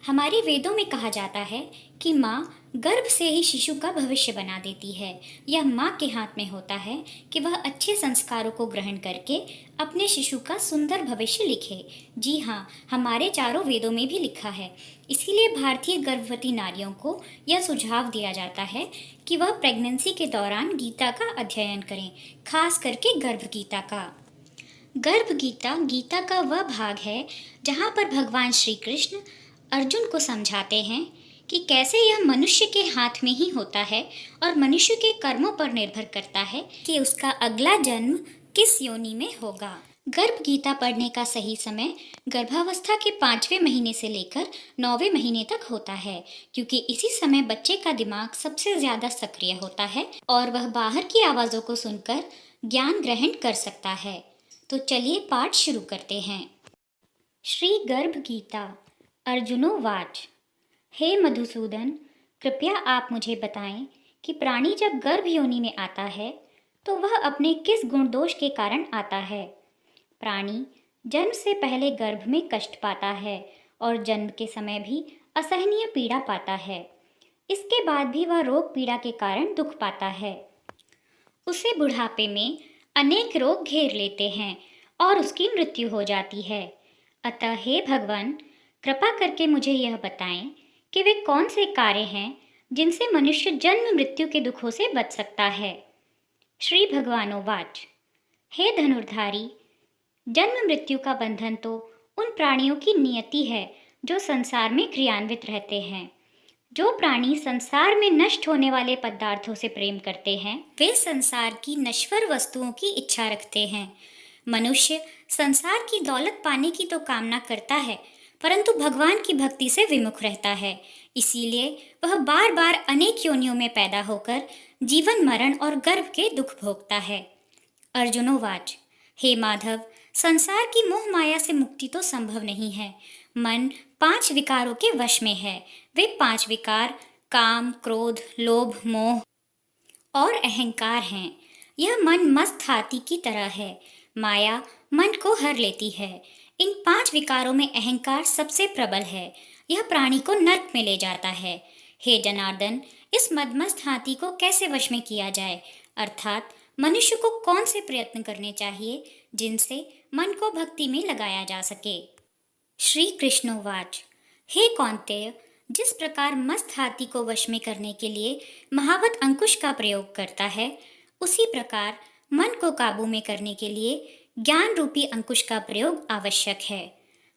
हमारे वेदों में कहा जाता है कि माँ गर्भ से ही शिशु का भविष्य बना देती है। यह माँ के हाथ में होता है कि वह अच्छे संस्कारों को ग्रहण करके अपने शिशु का सुंदर भविष्य लिखे। जी हाँ, हमारे चारों वेदों में भी लिखा है। इसीलिए भारतीय गर्भवती नारियों को यह सुझाव दिया जाता है कि वह प्रेगनेंसी के दौरान गीता का अध्ययन करें, खास करके गर्भ गीता का। गर्भ गीता गीता का वह भाग है जहाँ पर भगवान श्री कृष्ण अर्जुन को समझाते हैं कि कैसे यह मनुष्य के हाथ में ही होता है और मनुष्य के कर्मों पर निर्भर करता है कि उसका अगला जन्म किस योनि में होगा। गर्भ गीता पढ़ने का सही समय गर्भावस्था के 5वें महीने से लेकर 9वें महीने तक होता है, क्योंकि इसी समय बच्चे का दिमाग सबसे ज्यादा सक्रिय होता है और वह बाहर की आवाजों को सुनकर ज्ञान ग्रहण कर सकता है। तो चलिए पाठ शुरू करते हैं। श्री गर्भ गीता। अर्जुनोवाच। हे मधुसूदन, कृपया आप मुझे बताएं कि प्राणी जब गर्भ योनि में आता है तो वह अपने किस गुण दोष के कारण आता है। प्राणी जन्म से पहले गर्भ में कष्ट पाता है और जन्म के समय भी असहनीय पीड़ा पाता है। इसके बाद भी वह रोग पीड़ा के कारण दुख पाता है। उसे बुढ़ापे में अनेक रोग घेर लेते हैं और उसकी मृत्यु हो जाती है। अतः हे भगवान, कृपा करके मुझे यह बताएं कि वे कौन से कार्य हैं जिनसे मनुष्य जन्म मृत्यु के दुखों से बच सकता है। श्री भगवानोवाच। हे धनुर्धारी, जन्म मृत्यु का बंधन तो उन प्राणियों की नियति है जो संसार में क्रियान्वित रहते हैं। जो प्राणी संसार में नष्ट होने वाले पदार्थों से प्रेम करते हैं वे संसार की नश्वर वस्तुओं की इच्छा रखते हैं। मनुष्य संसार की दौलत पाने की तो कामना करता है, परंतु भगवान की भक्ति से विमुख रहता है। इसीलिए वह बार बार अनेक योनियों में पैदा होकर जीवन मरण और गर्भ के दुख भोगता है। अर्जुनोवाच। हे माधव, संसार की मोह माया से मुक्ति तो संभव नहीं है। मन 5 विकारों के वश में है। वे 5 विकार काम, क्रोध, लोभ, मोह और अहंकार हैं। यह मन मस्त हाथी की तरह है। माया मन को हर लेती है। इन 5 विकारों में अहंकार सबसे प्रबल है। यह प्राणी को नरक में ले जाता है। हे जनार्दन, इस मदमस्त हाथी को कैसे वश में किया जाए, अर्थात मनुष्य को कौन से प्रयत्न करने चाहिए जिनसे मन को भक्ति में लगाया जा सके। श्री कृष्णोवाच। हे कौन्तेय, जिस प्रकार मस्त हाथी को वश में करने के लिए महावत अंकुश का प्रयोग करता है, उसी प्रकार मन को काबू में करने के लिए ज्ञान रूपी अंकुश का प्रयोग आवश्यक है।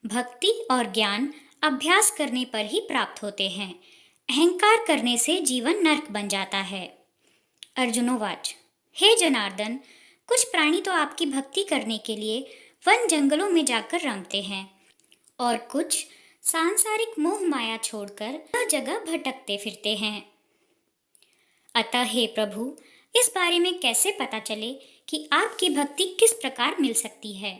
भक्ति और ज्ञान अभ्यास करने पर ही प्राप्त होते हैं। अहंकार करने से जीवन नरक बन जाता है। अर्जुनोवाच। हे जनार्दन, कुछ प्राणी तो आपकी भक्ति करने के लिए वन जंगलों में जाकर रमते हैं और कुछ सांसारिक मोह माया छोड़कर हर जगह भटकते फिरते हैं। अतः हे प्रभु, इस बारे में कैसे पता चले कि आपकी भक्ति किस प्रकार मिल सकती है।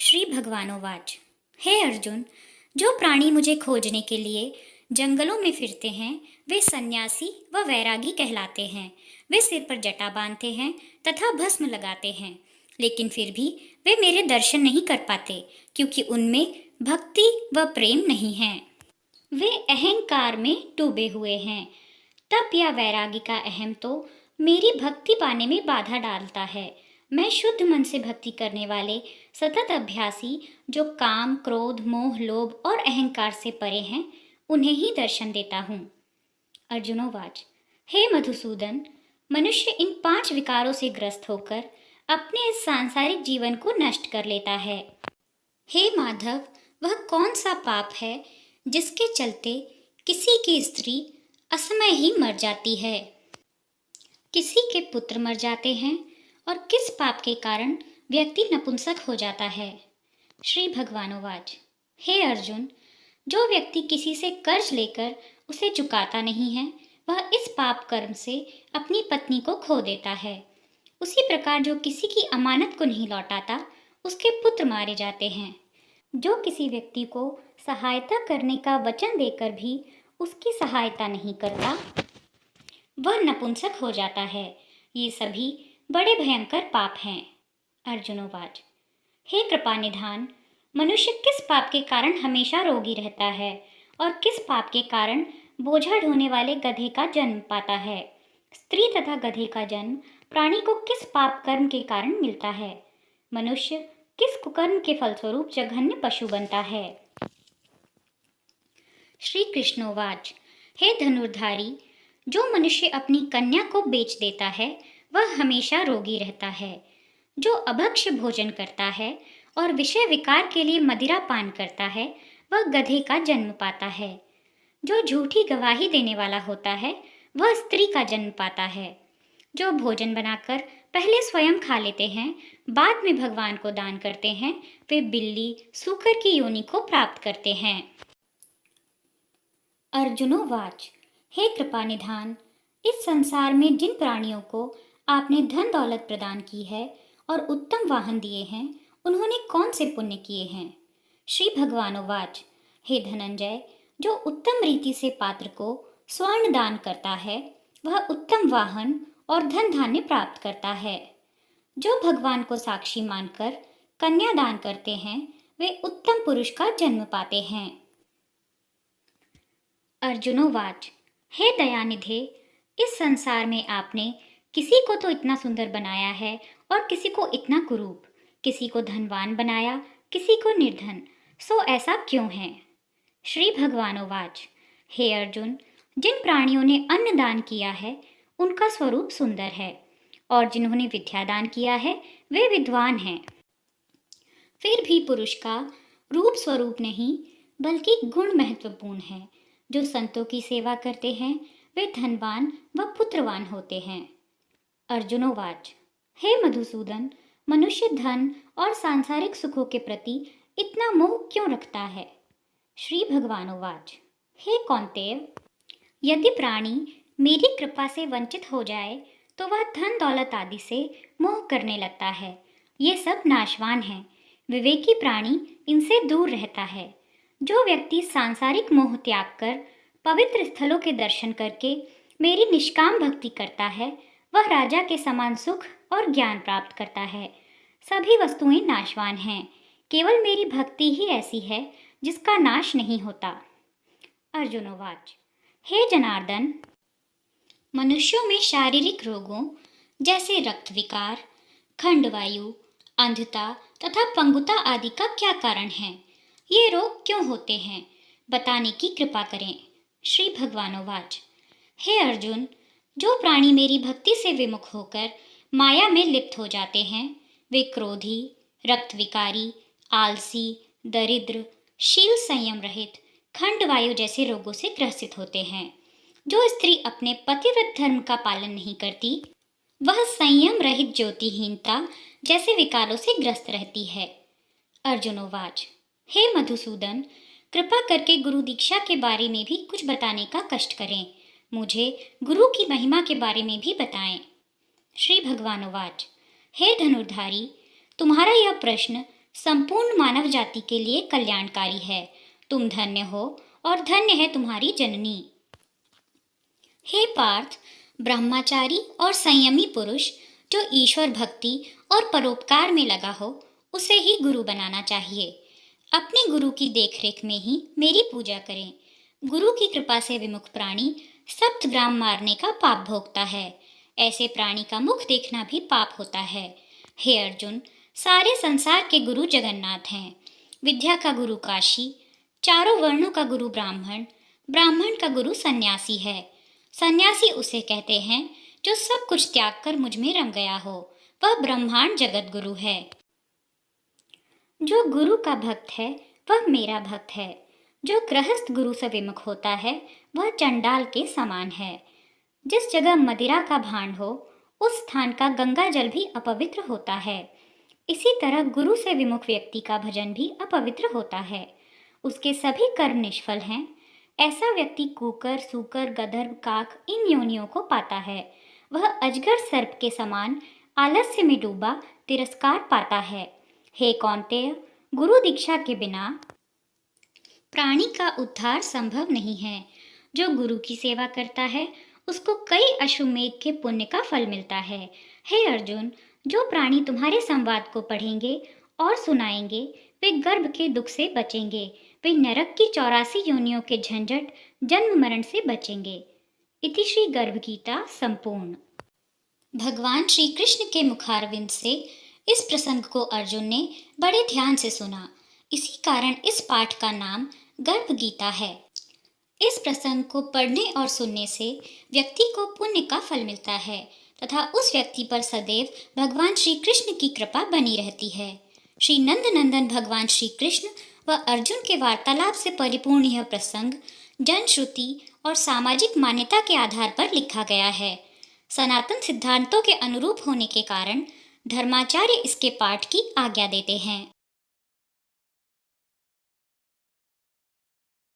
श्री भगवानोवाच। हे अर्जुन, जो प्राणी मुझे खोजने के लिए जंगलों में फिरते हैं वे सन्यासी व वैरागी कहलाते हैं। वे सिर पर जटा बांधते हैं तथा भस्म लगाते हैं, लेकिन फिर भी वे मेरे दर्शन नहीं कर पाते, क्योंकि उनमें भक्ति व प्रेम नहीं है। वे अहंकार में डूबे हुए हैं। तप या वैरागी का अहम तो मेरी भक्ति पाने में बाधा डालता है। मैं शुद्ध मन से भक्ति करने वाले सतत अभ्यासी जो काम, क्रोध, मोह, लोभ और अहंकार से परे हैं, उन्हें ही दर्शन देता हूँ। अर्जुनोवाच। हे मधुसूदन, मनुष्य इन 5 विकारों से ग्रस्त होकर अपने इस सांसारिक जीवन को नष्ट कर लेता है। हे माधव, वह कौन सा पाप है जिसके चलते किसी की स्त्री असमय ही मर जाती है, किसी के पुत्र मर जाते हैं और किस पाप के कारण व्यक्ति नपुंसक हो जाता है। श्री भगवानोवाच। हे अर्जुन, जो व्यक्ति किसी से कर्ज लेकर उसे चुकाता नहीं है वह इस पाप कर्म से अपनी पत्नी को खो देता है। उसी प्रकार जो किसी की अमानत को नहीं लौटाता उसके पुत्र मारे जाते हैं। जो किसी व्यक्ति को सहायता करने का वचन देकर भी उसकी सहायता नहीं करता वह नपुंसक हो जाता है। ये सभी बड़े भयंकर पाप हैं। अर्जुनोवाच। हे कृपा निधान, मनुष्य किस पाप के कारण हमेशा रोगी रहता है और किस पाप के कारण बोझा ढोने वाले गधे का जन्म पाता है। स्त्री तथा गधे का जन्म प्राणी को किस पाप कर्म के कारण मिलता है। मनुष्य किस कुकर्म के फलस्वरूप जघन्य पशु बनता है। श्री कृष्णोवाच, हे धनुर्धारी, जो मनुष्य अपनी कन्या को बेच देता है वह हमेशा रोगी रहता है। जो अभक्ष्य भोजन करता है और विषय विकार के लिए मदिरा पान करता है वह गधे का जन्म पाता है। जो झूठी गवाही देने वाला होता है वह स्त्री का जन्म पाता है। जो भोजन बनाकर पहले स्वयं खा लेते हैं बाद में भगवान को दान करते हैं वे बिल्ली सूकर की योनि को प्राप्त करते हैं। अर्जुनोवाच, हे कृपानिधान, इस संसार में जिन प्राणियों को आपने धन दौलत प्रदान की है और उत्तम वाहन दिए हैं उन्होंने कौन से पुण्य किए हैं। श्री भगवानोवाच, हे धनंजय, जो उत्तम रीति से पात्र को स्वर्ण दान करता है वह उत्तम वाहन और धन धान्य प्राप्त करता है। जो भगवान को साक्षी मानकर कन्या दान करते हैं वे उत्तम पुरुष का जन्म पाते हैं। अर्जुनोवाच, हे दयानिधे, इस संसार में आपने किसी को तो इतना सुंदर बनाया है और किसी को इतना कुरूप, किसी को धनवान बनाया किसी को निर्धन, सो ऐसा क्यों है। श्री भगवानोवाच, हे अर्जुन, जिन प्राणियों ने अन्न दान किया है उनका स्वरूप सुंदर है और जिन्होंने विद्या दान किया है वे विद्वान हैं। फिर भी पुरुष का रूप स्वरूप नहीं बल्कि गुण महत्वपूर्ण है। जो संतों की सेवा करते हैं वे धनवान व पुत्रवान होते हैं। अर्जुनोवाच, हे मधुसूदन, मनुष्य धन और सांसारिक सुखों के प्रति इतना मोह क्यों रखता है। श्री भगवानोवाच, हे कौन्तेय, यदि प्राणी मेरी कृपा से वंचित हो जाए तो वह धन दौलत आदि से मोह करने लगता है। ये सब नाशवान हैं। विवेकी प्राणी इनसे दूर रहता है। जो व्यक्ति सांसारिक मोह त्याग कर पवित्र स्थलों के दर्शन करके मेरी निष्काम भक्ति करता है वह राजा के समान सुख और ज्ञान प्राप्त करता है। सभी वस्तुएं नाशवान हैं, केवल मेरी भक्ति ही ऐसी है जिसका नाश नहीं होता। अर्जुनोवाच, हे जनार्दन, मनुष्यों में शारीरिक रोगों जैसे रक्त विकार, खंडवायु, अंधता तथा पंगुता आदि का क्या कारण है। ये रोग क्यों होते हैं, बताने की कृपा करें। श्री भगवानोवाच, हे अर्जुन, जो प्राणी मेरी भक्ति से विमुख होकर माया में लिप्त हो जाते हैं वे क्रोधी, रक्त विकारी, आलसी, दरिद्र, शील संयम रहित, खंडवायु जैसे रोगों से ग्रसित होते हैं। जो स्त्री अपने पतिव्रत धर्म का पालन नहीं करती वह संयम रहित ज्योतिहीनता जैसे विकारों से ग्रस्त रहती है। अर्जुनोवाच, हे मधुसूदन, कृपा करके गुरु दीक्षा के बारे में भी कुछ बताने का कष्ट करें। मुझे गुरु की महिमा के बारे में भी बताएं। श्री भगवानोवाच, हे धनुर्धारी, तुम्हारा यह प्रश्न संपूर्ण मानव जाति के लिए कल्याणकारी है। तुम धन्य हो और धन्य है तुम्हारी जननी। हे पार्थ, ब्रह्मचारी और संयमी पुरुष जो ईश्वर भक्ति और परोपकार में लगा हो उसे ही गुरु बनाना चाहिए। अपने गुरु की देखरेख में ही मेरी पूजा करें। गुरु की कृपा से विमुख प्राणी सप्तग्राम मारने का पाप भोगता है। ऐसे प्राणी का मुख देखना भी पाप होता है। हे अर्जुन, सारे संसार के गुरु जगन्नाथ हैं। विद्या का गुरु काशी, चारों वर्णों का गुरु ब्राह्मण, ब्राह्मण का गुरु सन्यासी है। सन्यासी उसे कहते हैं जो सब कुछ त्याग कर मुझ में रम गया हो, वह ब्रह्मांड जगत गुरु है। जो गुरु का भक्त है वह मेरा भक्त है। जो गृहस्थ गुरु से विमुख होता है वह चंडाल के समान है। जिस जगह मदिरा का भांड हो उस स्थान का गंगा जल भी अपवित्र होता है। इसी तरह गुरु से विमुख व्यक्ति का भजन भी अपवित्र होता है। उसके सभी कर्म निष्फल हैं। ऐसा व्यक्ति कुकर, सूकर, गदर्भ, काक इन योनियों को पाता है। वह अजगर सर्प के समान आलस्य में डूबा तिरस्कार पाता है। हे कौन्तेय, गुरु दीक्षा के बिना प्राणी का उद्धार संभव नहीं है। जो गुरु की सेवा करता है उसको कई अश्वमेध के पुण्य का फल मिलता है। हे अर्जुन, जो प्राणी तुम्हारे संवाद को पढ़ेंगे और सुनाएंगे वे गर्भ के दुख से बचेंगे। वे नरक की 84 योनियों के झंझट जन्म मरण से बचेंगे। इति श्री गर्भ गीता संपूर्ण। भगवान श्री कृष्ण के मुखारविंद से इस प्रसंग को अर्जुन ने बड़े ध्यान से सुना। इसी कारण इस पाठ का नाम गर्भ गीता है। इस प्रसंग को पढ़ने और सुनने से व्यक्ति को पुण्य का फल मिलता है तथा उस व्यक्ति पर सदैव भगवान श्री कृष्ण की कृपा बनी रहती है। श्री नंद नंदन भगवान श्री कृष्ण व अर्जुन के वार्तालाप से परिपूर्ण यह प्रसंग जनश्रुति और सामाजिक मान्यता के आधार पर लिखा गया है। सनातन सिद्धांतों के अनुरूप होने के कारण धर्माचार्य इसके पाठ की आज्ञा देते हैं।